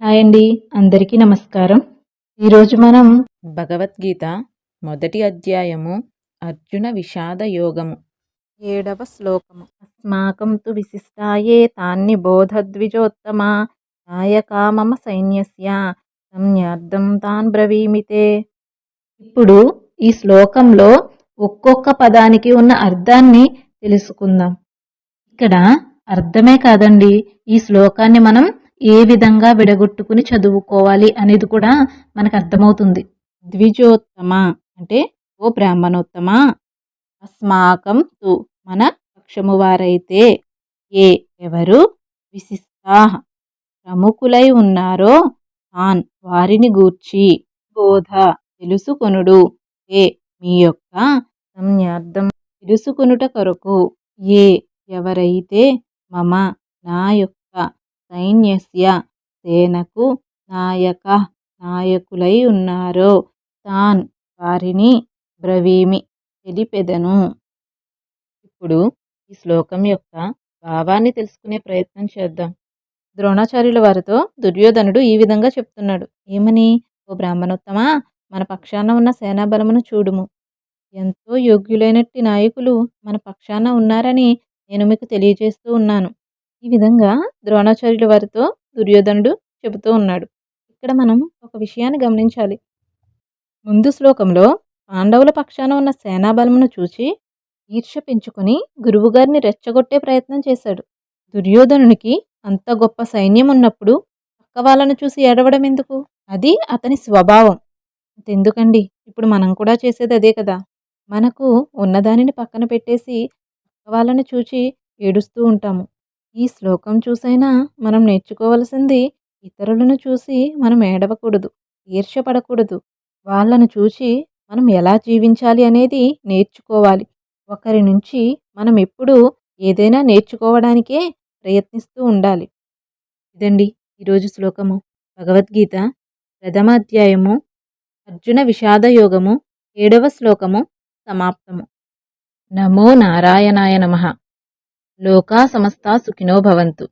Hi అండి. అందరికీ నమస్కారం. ఈరోజు మనం భగవద్గీత మొదటి అధ్యాయము అర్జున విషాద యోగము 7వ శ్లోకము. అస్మాకం తు విశిష్టాయే తాన్ని బోధద్విజోత్తమా నాయకా మమ సైన్యస్య సంజ్ఞార్థం తాన్ బ్రవీమితే. ఇప్పుడు ఈ శ్లోకంలో ఒక్కొక్క పదానికి ఉన్న అర్థాన్ని తెలుసుకుందాం. ఇక్కడ అర్థమే కాదండి, ఈ శ్లోకాన్ని మనం ఏ విధంగా విడగొట్టుకుని చదువుకోవాలి అనేది కూడా మనకు అర్థమవుతుంది. ద్విజోత్తమ అంటే ఓ బ్రాహ్మణోత్తమ, అస్మాకం తు మన పక్షము వారైతే, ఏ ఎవరు, విశిష్టా ప్రముఖులై ఉన్నారో, తాన్ వారిని గూర్చి, బోధ తెలుసుకొనుడు, ఏ మీ యొక్క, సంజ్ఞార్థం తెలుసుకొనుట కొరకు, ఏ ఎవరైతే, మమ నా యొక్క, సైన్యస్య సేనకు, నాయక నాయకులై ఉన్నారో, తాన్ వారిని, బ్రవీమి తెలిపెదను. ఇప్పుడు ఈ శ్లోకం యొక్క భావాన్ని తెలుసుకునే ప్రయత్నం చేద్దాం. ద్రోణాచార్యుల వారితో దుర్యోధనుడు ఈ విధంగా చెప్తున్నాడు. ఏమని? ఓ బ్రాహ్మణోత్తమా, మన పక్షాన ఉన్న సేనాబలమును చూడుము. ఎంతో యోగ్యులైనట్టి నాయకులు మన పక్షాన ఉన్నారని నేను మీకు తెలియజేస్తూ ఉన్నాను. ఈ విధంగా ద్రోణాచార్యుల వారితో దుర్యోధనుడు చెబుతూ ఉన్నాడు. ఇక్కడ మనం ఒక విషయాన్ని గమనించాలి. ముందు శ్లోకంలో పాండవుల పక్షాన ఉన్న సేనాబలమును చూచి ఈర్ష్య పెంచుకొని గురువుగారిని రెచ్చగొట్టే ప్రయత్నం చేశాడు. దుర్యోధనునికి అంత గొప్ప సైన్యం ఉన్నప్పుడు పక్క వాళ్ళను చూసి ఏడవడం ఎందుకు? అది అతని స్వభావం. అంతెందుకండి, ఇప్పుడు మనం కూడా చేసేది అదే కదా. మనకు ఉన్నదానిని పక్కన పెట్టేసి పక్క వాళ్ళని చూచి ఏడుస్తూ ఉంటాము. ఈ శ్లోకం చూసైనా మనం నేర్చుకోవలసింది, ఇతరులను చూసి మనం ఏడవకూడదు, ఈర్ష్యపడకూడదు. వాళ్ళను చూసి మనం ఎలా జీవించాలి అనేది నేర్చుకోవాలి. ఒకరి నుంచి మనం ఎప్పుడూ ఏదైనా నేర్చుకోవడానికే ప్రయత్నిస్తూ ఉండాలి. ఇదండి ఈరోజు శ్లోకము. భగవద్గీత ప్రథమ అధ్యాయము అర్జున విషాదయోగము 7వ శ్లోకము సమాప్తము. నమో నారాయణాయ నమః. లోకా సమస్తా సుఖినో భవంతు.